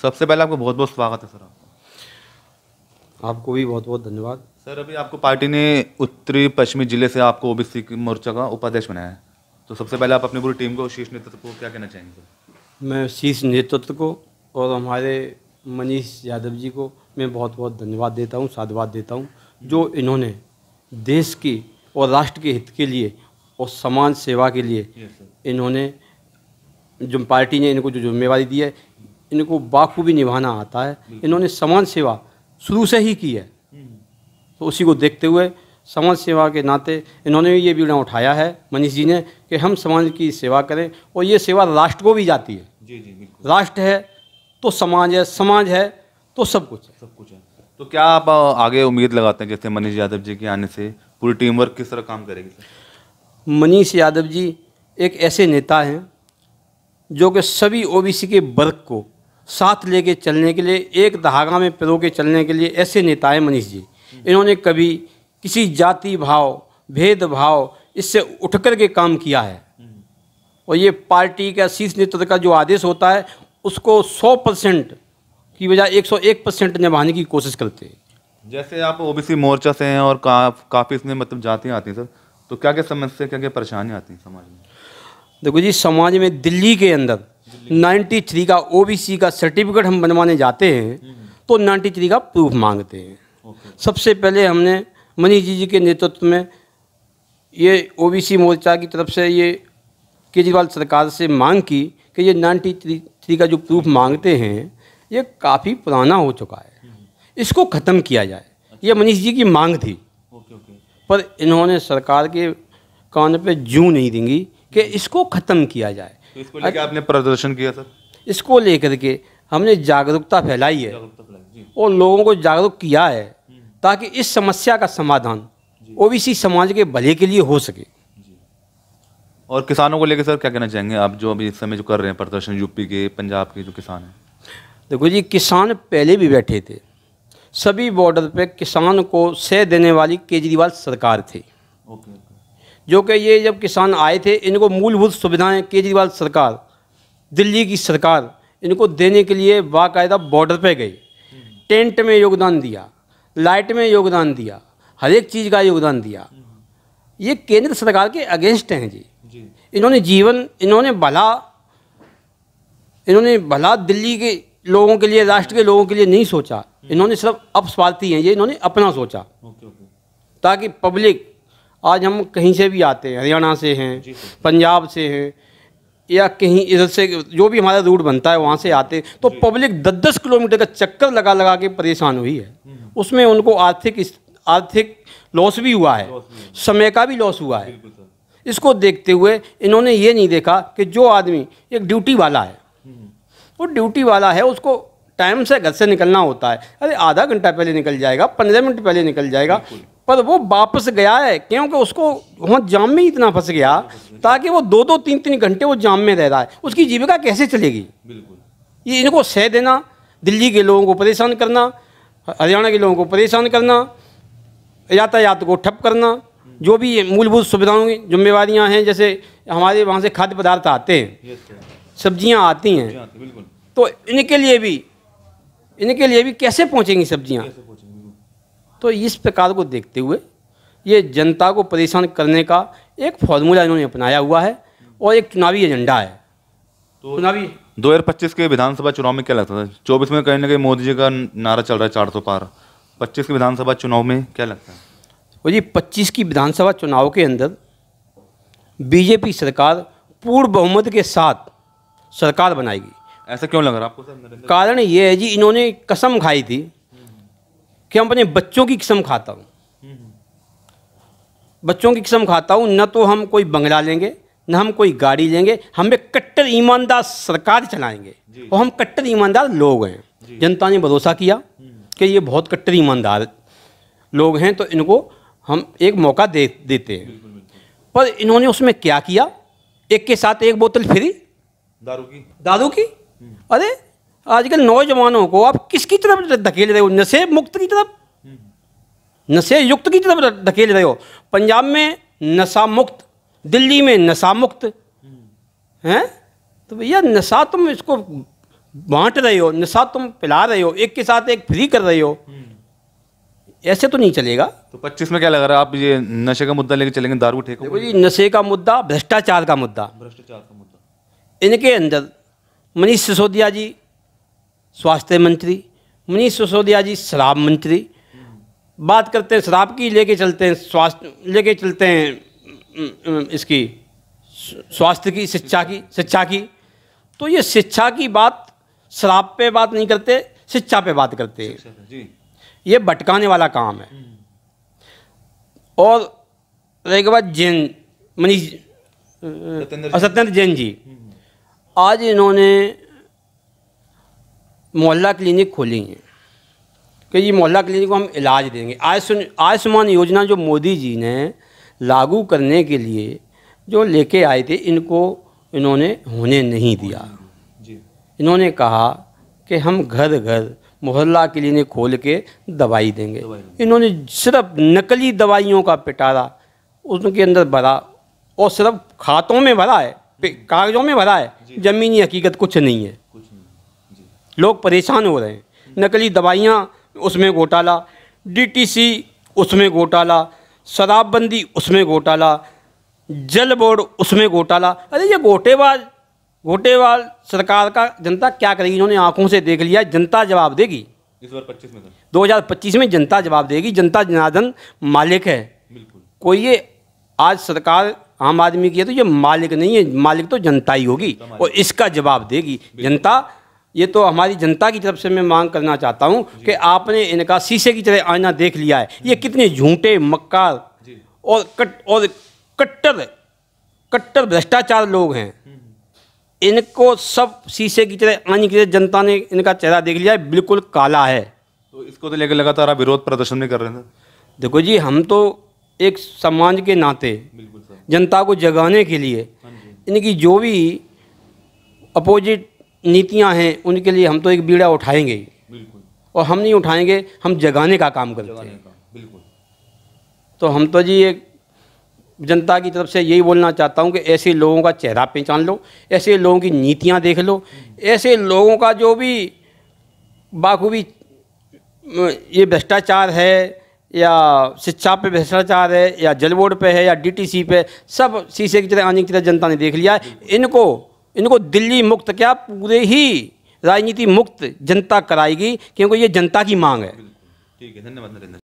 सबसे पहले आपको बहुत बहुत स्वागत है सर। आपको भी बहुत बहुत धन्यवाद। सर अभी आपको पार्टी ने उत्तरी पश्चिमी जिले से आपको ओबीसी मोर्चा का उपाध्यक्ष बनाया है, तो सबसे पहले आप अपनी पूरी टीम को, शीर्ष नेतृत्व को क्या कहना चाहेंगे सर? मैं शीर्ष नेतृत्व को और हमारे मनीष यादव जी को मैं बहुत बहुत धन्यवाद देता हूँ, साधुवाद देता हूँ, जो इन्होंने देश की और राष्ट्र के हित के लिए और समाज सेवा के लिए इन्होंने, जो पार्टी ने इनको जो जिम्मेवारी दी है, इनको बाखूबी निभाना आता है। इन्होंने समाज सेवा शुरू से ही की है, तो उसी को देखते हुए समाज सेवा के नाते इन्होंने ये बीड़ा उठाया है मनीष जी ने कि हम समाज की सेवा करें, और ये सेवा राष्ट्र को भी जाती है। जी जी बिल्कुल। राष्ट्र है तो समाज है, समाज है तो सब कुछ है। सब कुछ है। तो क्या आप आगे उम्मीद लगाते हैं जैसे मनीष यादव जी के आने से पूरी टीम वर्क किस तरह काम करेगी सर? मनीष यादव जी एक ऐसे नेता हैं जो कि सभी ओबीसी के वर्ग को साथ लेके चलने के लिए, एक धागा में पिरो के चलने के लिए ऐसे नेता हैं मनीष जी। इन्होंने कभी किसी जाति भाव, भेदभाव इससे उठ कर के काम किया है, और ये पार्टी का शीर्ष नेतृत्व का जो आदेश होता है उसको 100% की बजाय 101% निभाने की कोशिश करते हैं। जैसे आप ओबीसी मोर्चा से हैं और काफ़ी इसमें मतलब जातियाँ आती हैं सर, तो क्या क्या समस्या, क्या क्या परेशानियाँ आती हैं समाज में? देखो जी, समाज में दिल्ली के अंदर 93 का ओबीसी का सर्टिफिकेट हम बनवाने जाते हैं तो 93 का प्रूफ मांगते हैं। सबसे पहले हमने मनीष जी के नेतृत्व में ये ओबीसी मोर्चा की तरफ से ये केजरीवाल सरकार से मांग की कि ये 93 का जो प्रूफ मांगते हैं ये काफ़ी पुराना हो चुका है, इसको ख़त्म किया जाए। ये मनीष जी की मांग थी, पर इन्होंने सरकार के कान पे जूं नहीं देंगी कि इसको ख़त्म किया जाए। तो इसको लेकर आपने प्रदर्शन किया सर? इसको लेकर के हमने जागरूकता फैलाई है और लोगों को जागरूक किया है ताकि इस समस्या का समाधान ओबीसी समाज के भले के लिए हो सके। और किसानों को लेकर सर क्या कहना चाहेंगे आप, जो अभी इस समय जो कर रहे हैं प्रदर्शन, यूपी के, पंजाब के जो किसान हैं? देखो जी, किसान पहले भी बैठे थे, सभी बॉर्डर पे किसान को सह देने वाली केजरीवाल सरकार थी। जो कि ये जब किसान आए थे, इनको मूलभूत सुविधाएं केजरीवाल सरकार, दिल्ली की सरकार इनको देने के लिए बाकायदा बॉर्डर पे गई, टेंट में योगदान दिया, लाइट में योगदान दिया, हर एक चीज़ का योगदान दिया। ये केंद्र सरकार के अगेंस्ट हैं जी। इन्होंने भला दिल्ली के लोगों के लिए, राष्ट्र के लोगों के लिए नहीं सोचा। इन्होंने सिर्फ अपस्वार्थी हैं ये, इन्होंने अपना सोचा ताकि पब्लिक, आज हम कहीं से भी आते हैं, हरियाणा से हैं, पंजाब से हैं, या कहीं इधर से जो भी हमारा रूट बनता है वहाँ से आते, तो पब्लिक 10-10 किलोमीटर का चक्कर लगा लगा के परेशान हुई है। उसमें उनको आर्थिक लॉस भी हुआ है, समय का भी लॉस हुआ है। इसको देखते हुए इन्होंने ये नहीं देखा कि जो आदमी एक ड्यूटी वाला है, वो ड्यूटी वाला है, उसको टाइम से घर से निकलना होता है, अरे आधा घंटा पहले निकल जाएगा, 15 मिनट पहले निकल जाएगा, पर वो वापस गया है क्योंकि उसको वहाँ जाम में इतना फंस गया ताकि वो 2-2, 3-3 घंटे वो जाम में रह रहा है। उसकी जीविका कैसे चलेगी? ये इनको सह देना, दिल्ली के लोगों को परेशान करना, हरियाणा के लोगों को परेशान करना, यातायात को ठप करना, जो भी मूलभूत सुविधाओं की जिम्मेवारियाँ हैं, जैसे हमारे वहाँ से खाद्य पदार्थ आते हैं, सब्जियाँ आती हैं, तो इनके लिए भी कैसे पहुँचेंगी सब्जियाँ? तो इस प्रकार को देखते हुए ये जनता को परेशान करने का एक फॉर्मूला इन्होंने अपनाया हुआ है और एक चुनावी एजेंडा है। तो चुनावी 2025 के विधानसभा चुनाव में क्या लगता था? 24 में कहीं ना कहीं मोदी जी का नारा चल रहा है 400 पार, 25 के विधानसभा चुनाव में क्या लगता है? और जी 25 की विधानसभा चुनाव के अंदर बीजेपी सरकार पूर्ण बहुमत के साथ सरकार बनाएगी। ऐसा क्यों लग रहा है आपको सर? कारण ये है जी, इन्होंने कसम खाई थी कि हम अपने बच्चों की कसम खाता हूँ, बच्चों की कसम खाता हूँ, न तो हम कोई बंगला लेंगे, न हम कोई गाड़ी लेंगे, हम एक कट्टर ईमानदार सरकार चलाएंगे, और हम कट्टर ईमानदार लोग हैं। जनता ने भरोसा किया कि ये बहुत कट्टर ईमानदार लोग हैं, तो इनको हम एक मौका देते हैं। पर इन्होंने उसमें क्या किया? एक के साथ एक बोतल फ्री दारू की। अरे आजकल नौजवानों को आप किसकी तरफ धकेल रहे हो? नशे मुक्त की तरफ, नशे युक्त की तरफ धकेल रहे हो। पंजाब में नशा मुक्त, दिल्ली में नशा मुक्त हैं, तो भैया नशा तुम इसको बांट रहे हो, नशा तुम पिला रहे हो, एक के साथ एक फ्री कर रहे हो, ऐसे तो नहीं चलेगा। तो 25 में क्या लग रहा है, आप ये नशे का मुद्दा लेके चलेंगे, दारू ठेका? देखो जी, नशे का मुद्दा, भ्रष्टाचार का मुद्दा, भ्रष्टाचार का मुद्दा, इनके अंदर मनीष सिसोदिया जी स्वास्थ्य मंत्री, मनीष सिसोदिया जी शराब मंत्री, बात करते हैं शराब की, लेके चलते हैं स्वास्थ्य, लेके चलते हैं इसकी स्वास्थ्य की, शिक्षा की। तो ये शिक्षा की बात, शराब पे बात नहीं करते, शिक्षा पे बात करते हैं जी। ये भटकाने वाला काम है। और रहेगा बात जैन, मनीष सत्येंद्र जैन जी, आज इन्होंने मोहल्ला क्लिनिक खोली है कि ये मोहल्ला क्लिनिक को हम इलाज देंगे। आयुष्मान योजना जो मोदी जी ने लागू करने के लिए जो लेके आए थे, इनको इन्होंने होने नहीं दिया। इन्होंने कहा कि हम घर घर मोहल्ला क्लिनिक खोल के दवाई देंगे। इन्होंने सिर्फ नकली दवाइयों का पिटारा उनके अंदर भरा, और सिर्फ खातों में भरा है, कागजों में भरा है, ज़मीनी हकीकत कुछ नहीं है। लोग परेशान हो रहे हैं। नकली दवाइयाँ, उसमें घोटाला, डीटीसी उसमें घोटाला, शराबबंदी उसमें घोटाला, जल बोर्ड उसमें घोटाला। अरे ये घोटेवाल सरकार का जनता क्या करेगी? इन्होंने आंखों से देख लिया, जनता जवाब देगी। इस बार 25 में 2025 में जनता जवाब देगी। जनता जनार्दन मालिक है। बिल्कुल। कोई ये आज सरकार आम आदमी की है तो ये मालिक नहीं है, मालिक तो जनता ही होगी, और इसका जवाब देगी जनता। ये तो हमारी जनता की तरफ से मैं मांग करना चाहता हूँ कि आपने इनका शीशे की तरह आईना देख लिया है। ये कितने झूठे, मक्कार और कट्टर भ्रष्टाचार लोग हैं। इनको सब शीशे की तरह आने की तरह जनता ने इनका चेहरा देख लिया है, बिल्कुल काला है। तो इसको तो लेकर लगातार आप विरोध प्रदर्शन भी कर रहे थे। देखो जी, हम तो एक समाज के नाते जनता को जगाने के लिए इनकी जो भी अपोजिट नीतियां हैं उनके लिए हम तो एक बीड़ा उठाएंगे ही। बिल्कुल। और हम नहीं उठाएंगे, हम जगाने का काम करते हैं। बिल्कुल। तो हम तो जी एक जनता की तरफ से यही बोलना चाहता हूं कि ऐसे लोगों का चेहरा पहचान लो, ऐसे लोगों की नीतियां देख लो, ऐसे लोगों का जो भी बाखूबी ये भ्रष्टाचार है, या शिक्षा पे भ्रष्टाचार है, या जल बोर्ड पे है, या डीटीसी पे, सब शीशे की तरह आने की तरह जनता ने देख लिया है। इनको दिल्ली मुक्त क्या, पूरे ही राजनीति मुक्त जनता कराएगी, क्योंकि ये जनता की मांग है। ठीक है, धन्यवाद नरेंद्र।